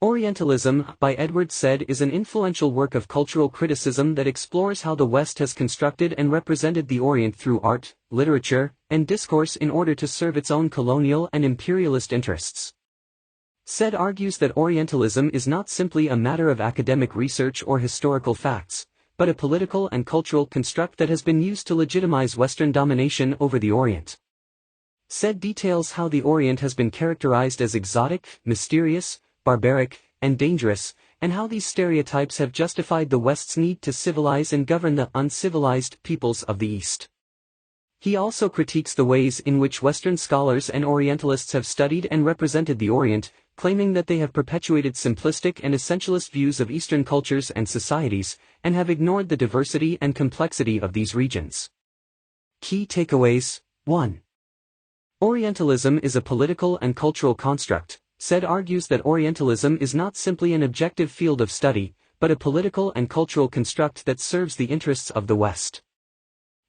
Orientalism, by Edward Said, is an influential work of cultural criticism that explores how the West has constructed and represented the Orient through art, literature, and discourse in order to serve its own colonial and imperialist interests. Said argues that Orientalism is not simply a matter of academic research or historical facts, but a political and cultural construct that has been used to legitimize Western domination over the Orient. Said details how the Orient has been characterized as exotic, mysterious, barbaric, and dangerous, and how these stereotypes have justified the West's need to civilize and govern the uncivilized peoples of the East. He also critiques the ways in which Western scholars and Orientalists have studied and represented the Orient, claiming that they have perpetuated simplistic and essentialist views of Eastern cultures and societies, and have ignored the diversity and complexity of these regions. Key takeaways: 1. Orientalism is a political and cultural construct. Said argues that Orientalism is not simply an objective field of study, but a political and cultural construct that serves the interests of the West.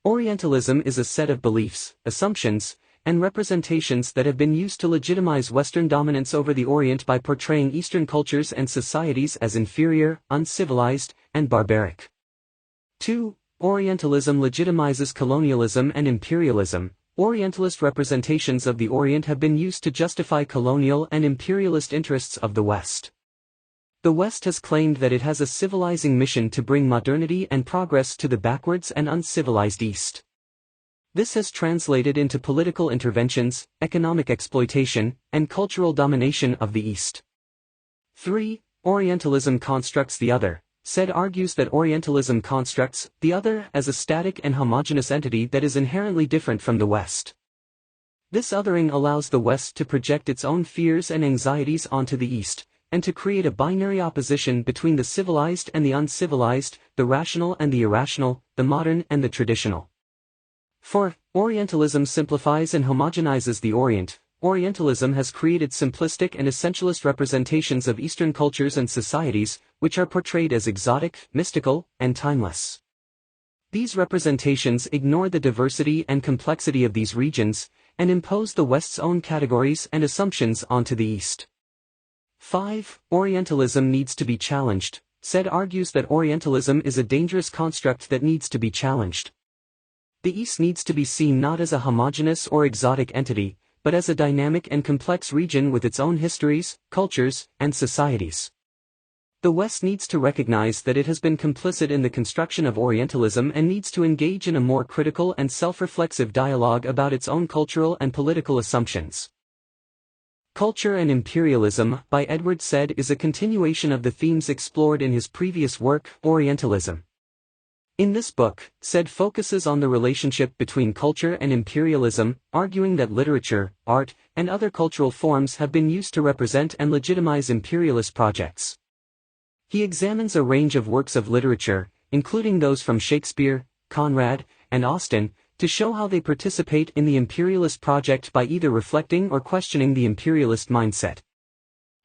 Orientalism is a set of beliefs, assumptions, and representations that have been used to legitimize Western dominance over the Orient by portraying Eastern cultures and societies as inferior, uncivilized, and barbaric. 2. Orientalism legitimizes colonialism and imperialism. Orientalist representations of the Orient have been used to justify colonial and imperialist interests of the West. The West has claimed that it has a civilizing mission to bring modernity and progress to the backwards and uncivilized East. This has translated into political interventions, economic exploitation, and cultural domination of the East. 3. Orientalism constructs the other. Said argues that Orientalism constructs the other as a static and homogeneous entity that is inherently different from the West. This othering allows the West to project its own fears and anxieties onto the East, and to create a binary opposition between the civilized and the uncivilized, the rational and the irrational, the modern and the traditional. 4. Orientalism simplifies and homogenizes the Orient. Orientalism has created simplistic and essentialist representations of Eastern cultures and societies, which are portrayed as exotic, mystical, and timeless. These representations ignore the diversity and complexity of these regions, and impose the West's own categories and assumptions onto the East. 5. Orientalism needs to be challenged. Said argues that Orientalism is a dangerous construct that needs to be challenged. The East needs to be seen not as a homogeneous or exotic entity, but as a dynamic and complex region with its own histories, cultures, and societies. The West needs to recognize that it has been complicit in the construction of Orientalism and needs to engage in a more critical and self-reflexive dialogue about its own cultural and political assumptions. Culture and Imperialism, by Edward Said, is a continuation of the themes explored in his previous work, Orientalism. In this book, Said focuses on the relationship between culture and imperialism, arguing that literature, art, and other cultural forms have been used to represent and legitimize imperialist projects. He examines a range of works of literature, including those from Shakespeare, Conrad, and Austen, to show how they participate in the imperialist project by either reflecting or questioning the imperialist mindset.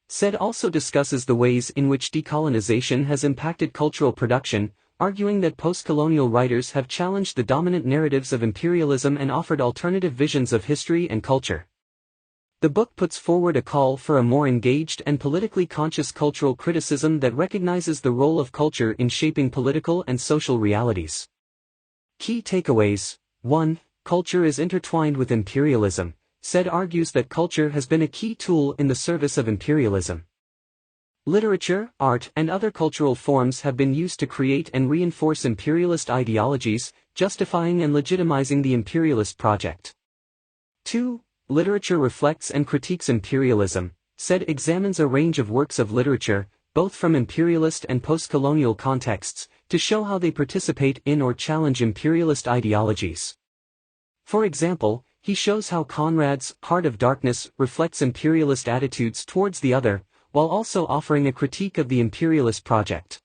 Said also discusses the ways in which decolonization has impacted cultural production, arguing that post-colonial writers have challenged the dominant narratives of imperialism and offered alternative visions of history and culture. The book puts forward a call for a more engaged and politically conscious cultural criticism that recognizes the role of culture in shaping political and social realities. Key takeaways: 1. Culture is intertwined with imperialism. Said argues that culture has been a key tool in the service of imperialism. Literature, art, and other cultural forms have been used to create and reinforce imperialist ideologies, justifying and legitimizing the imperialist project. 2. Literature reflects and critiques imperialism. Said examines a range of works of literature, both from imperialist and post-colonial contexts, to show how they participate in or challenge imperialist ideologies. For example, he shows how Conrad's Heart of Darkness reflects imperialist attitudes towards the other, while also offering a critique of the imperialist project.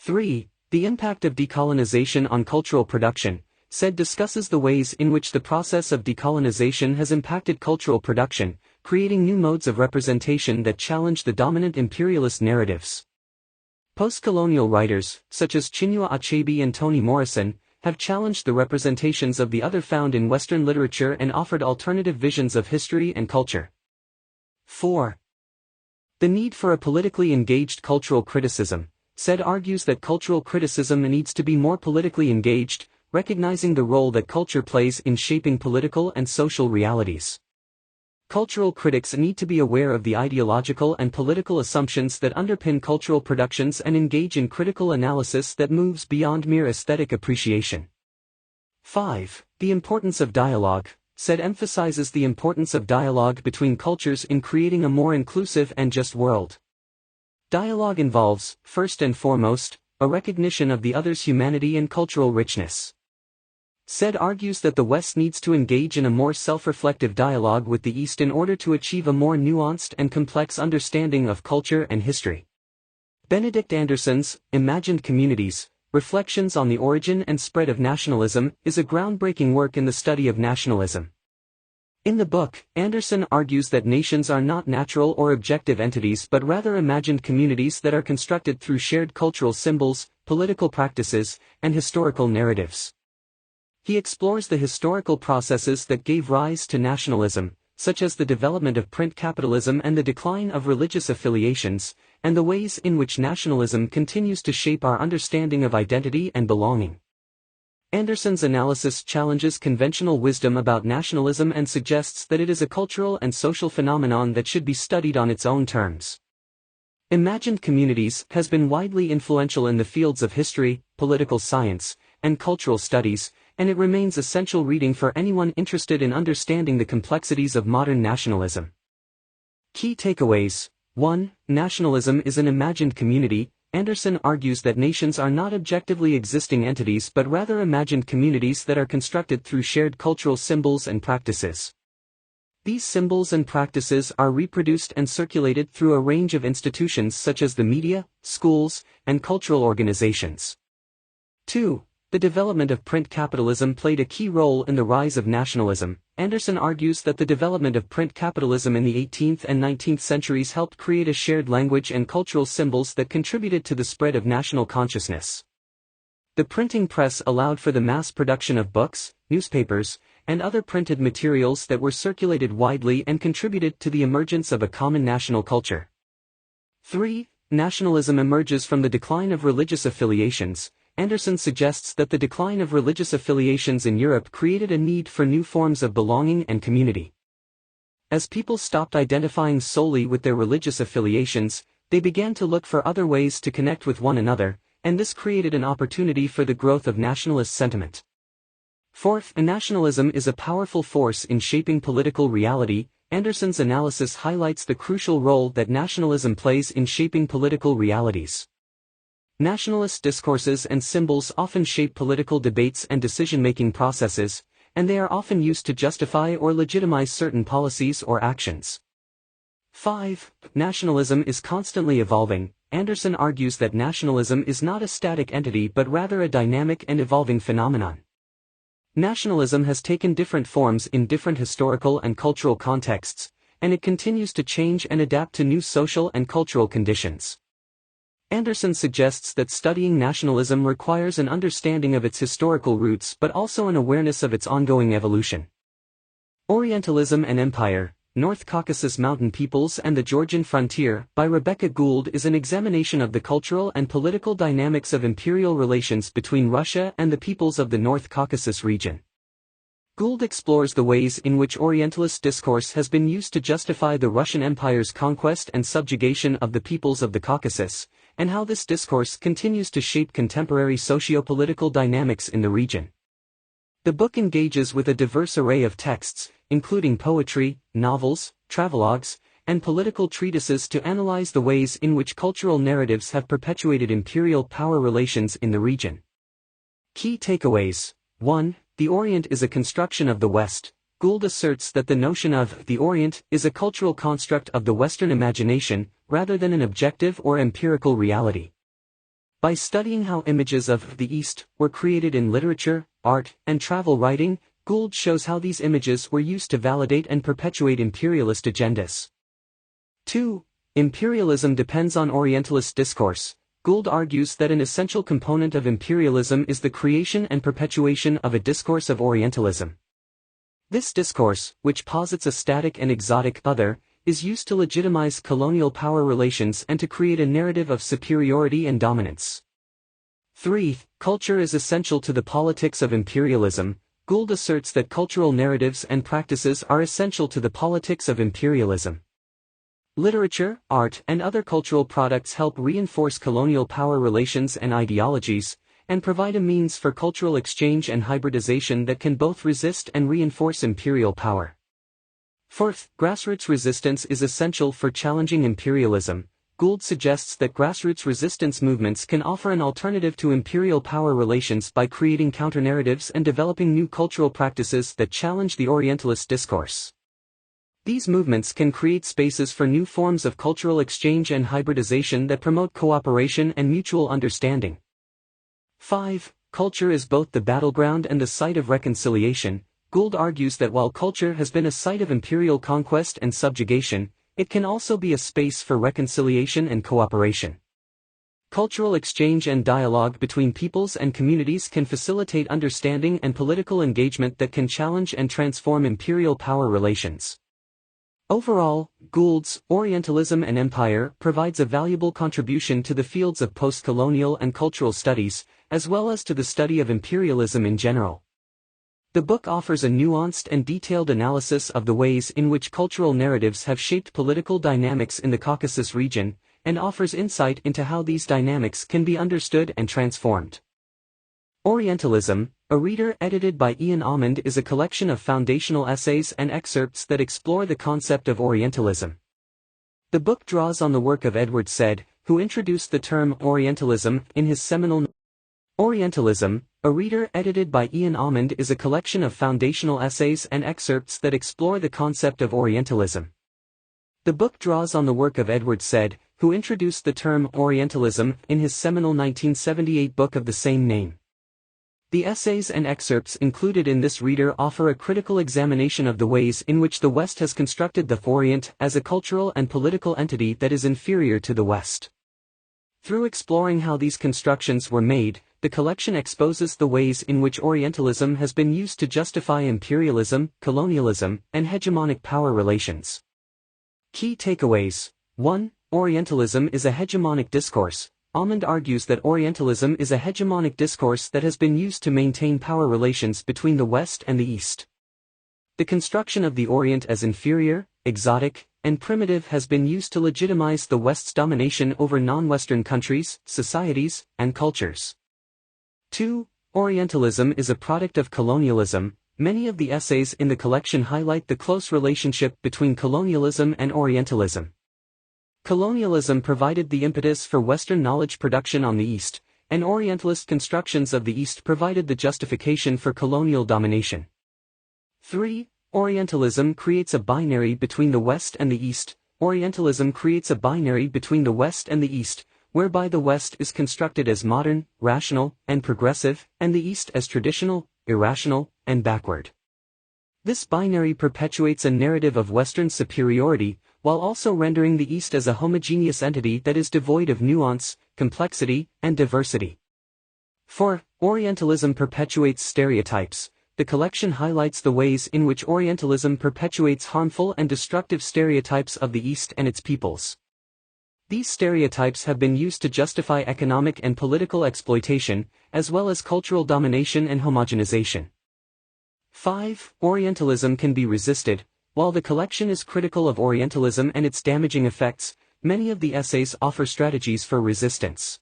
3. The impact of decolonization on cultural production. Said discusses the ways in which the process of decolonization has impacted cultural production, creating new modes of representation that challenge the dominant imperialist narratives. Post-colonial writers, such as Chinua Achebe and Toni Morrison, have challenged the representations of the other found in Western literature and offered alternative visions of history and culture. 4. The need for a politically engaged cultural criticism, said argues that cultural criticism needs to be more politically engaged, recognizing the role that culture plays in shaping political and social realities. Cultural critics need to be aware of the ideological and political assumptions that underpin cultural productions and engage in critical analysis that moves beyond mere aesthetic appreciation. 5. The importance of dialogue, said emphasizes the importance of dialogue between cultures in creating a more inclusive and just world. Dialogue involves, first and foremost, a recognition of the other's humanity and cultural richness. Said argues that the West needs to engage in a more self-reflective dialogue with the East in order to achieve a more nuanced and complex understanding of culture and history. Benedict Anderson's Imagined Communities, Reflections on the Origin and Spread of Nationalism, is a groundbreaking work in the study of nationalism. In the book, Anderson argues that nations are not natural or objective entities but rather imagined communities that are constructed through shared cultural symbols, political practices, and historical narratives. He explores the historical processes that gave rise to nationalism, such as the development of print capitalism and the decline of religious affiliations, and the ways in which nationalism continues to shape our understanding of identity and belonging. Anderson's analysis challenges conventional wisdom about nationalism and suggests that it is a cultural and social phenomenon that should be studied on its own terms. Imagined Communities has been widely influential in the fields of history, political science, and cultural studies, and it remains essential reading for anyone interested in understanding the complexities of modern nationalism. Key takeaways. 1. Nationalism is an imagined community. Anderson argues that nations are not objectively existing entities but rather imagined communities that are constructed through shared cultural symbols and practices. These symbols and practices are reproduced and circulated through a range of institutions such as the media, schools, and cultural organizations. 2. The development of print capitalism played a key role in the rise of nationalism. Anderson argues that the development of print capitalism in the 18th and 19th centuries helped create a shared language and cultural symbols that contributed to the spread of national consciousness. The printing press allowed for the mass production of books, newspapers, and other printed materials that were circulated widely and contributed to the emergence of a common national culture. 3. Nationalism emerges from the decline of religious affiliations. Anderson suggests that the decline of religious affiliations in Europe created a need for new forms of belonging and community. As people stopped identifying solely with their religious affiliations, they began to look for other ways to connect with one another, and this created an opportunity for the growth of nationalist sentiment. 4th, nationalism is a powerful force in shaping political reality. Anderson's analysis highlights the crucial role that nationalism plays in shaping political realities. Nationalist discourses and symbols often shape political debates and decision-making processes, and they are often used to justify or legitimize certain policies or actions. 5. Nationalism is constantly evolving. Anderson argues that nationalism is not a static entity but rather a dynamic and evolving phenomenon. Nationalism has taken different forms in different historical and cultural contexts, and it continues to change and adapt to new social and cultural conditions. Anderson suggests that studying nationalism requires an understanding of its historical roots but also an awareness of its ongoing evolution. Orientalism and Empire, North Caucasus Mountain Peoples and the Georgian Frontier, by Rebecca Gould, is an examination of the cultural and political dynamics of imperial relations between Russia and the peoples of the North Caucasus region. Gould explores the ways in which Orientalist discourse has been used to justify the Russian Empire's conquest and subjugation of the peoples of the Caucasus, and how this discourse continues to shape contemporary socio-political dynamics in the region. The book engages with a diverse array of texts, including poetry, novels, travelogues, and political treatises to analyze the ways in which cultural narratives have perpetuated imperial power relations in the region. Key takeaways. 1. The Orient is a construction of the West. Gould asserts that the notion of the Orient is a cultural construct of the Western imagination, rather than an objective or empirical reality. By studying how images of the East were created in literature, art, and travel writing, Gould shows how these images were used to validate and perpetuate imperialist agendas. 2. Imperialism depends on Orientalist discourse. Gould argues that an essential component of imperialism is the creation and perpetuation of a discourse of Orientalism. This discourse, which posits a static and exotic other, is used to legitimize colonial power relations and to create a narrative of superiority and dominance. 3. Culture is essential to the politics of imperialism. Gould asserts that cultural narratives and practices are essential to the politics of imperialism. Literature, art, and other cultural products help reinforce colonial power relations and ideologies, and provide a means for cultural exchange and hybridization that can both resist and reinforce imperial power. 4th, grassroots resistance is essential for challenging imperialism. Gould suggests that grassroots resistance movements can offer an alternative to imperial power relations by creating counternarratives and developing new cultural practices that challenge the Orientalist discourse. These movements can create spaces for new forms of cultural exchange and hybridization that promote cooperation and mutual understanding. 5. Culture is both the battleground and the site of reconciliation. Gould argues that while culture has been a site of imperial conquest and subjugation, it can also be a space for reconciliation and cooperation. Cultural exchange and dialogue between peoples and communities can facilitate understanding and political engagement that can challenge and transform imperial power relations. Overall, Gould's Orientalism and Empire provides a valuable contribution to the fields of post-colonial and cultural studies, as well as to the study of imperialism in general. The book offers a nuanced and detailed analysis of the ways in which cultural narratives have shaped political dynamics in the Caucasus region, and offers insight into how these dynamics can be understood and transformed. Orientalism, a reader edited by Ian Almond, is a collection of foundational essays and excerpts that explore the concept of Orientalism. The book draws on the work of Edward Said, who introduced the term Orientalism in his seminal Orientalism, a reader edited by Ian Almond is a collection of foundational essays and excerpts that explore the concept of Orientalism. The book draws on the work of Edward Said, who introduced the term Orientalism in his seminal 1978 book of the same name. The essays and excerpts included in this reader offer a critical examination of the ways in which the West has constructed the Orient as a cultural and political entity that is inferior to the West. Through exploring how these constructions were made, the collection exposes the ways in which Orientalism has been used to justify imperialism, colonialism, and hegemonic power relations. Key takeaways. 1. Orientalism is a hegemonic discourse. Almond argues that Orientalism is a hegemonic discourse that has been used to maintain power relations between the West and the East. The construction of the Orient as inferior, exotic, and primitive has been used to legitimize the West's domination over non-Western countries, societies, and cultures. 2. Orientalism is a product of colonialism. Many of the essays in the collection highlight the close relationship between colonialism and Orientalism. Colonialism provided the impetus for Western knowledge production on the East, and Orientalist constructions of the East provided the justification for colonial domination. 3. Orientalism creates a binary between the West and the East. Orientalism creates a binary between the West and the East, whereby the West is constructed as modern, rational, and progressive, and the East as traditional, irrational, and backward. This binary perpetuates a narrative of Western superiority, while also rendering the East as a homogeneous entity that is devoid of nuance, complexity, and diversity. 4. Orientalism perpetuates stereotypes. The collection highlights the ways in which Orientalism perpetuates harmful and destructive stereotypes of the East and its peoples. These stereotypes have been used to justify economic and political exploitation, as well as cultural domination and homogenization. 5. Orientalism can be resisted. While the collection is critical of Orientalism and its damaging effects, many of the essays offer strategies for resistance.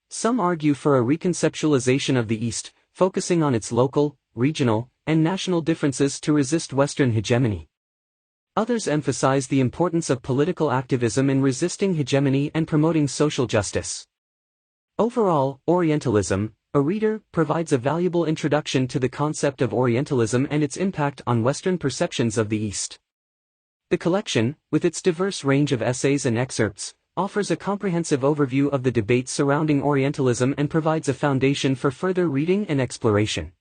Some argue for a reconceptualization of the East, focusing on its local, regional, and national differences to resist Western hegemony. Others emphasize the importance of political activism in resisting hegemony and promoting social justice. Overall, Orientalism, a reader, provides a valuable introduction to the concept of Orientalism and its impact on Western perceptions of the East. The collection, with its diverse range of essays and excerpts, offers a comprehensive overview of the debates surrounding Orientalism and provides a foundation for further reading and exploration.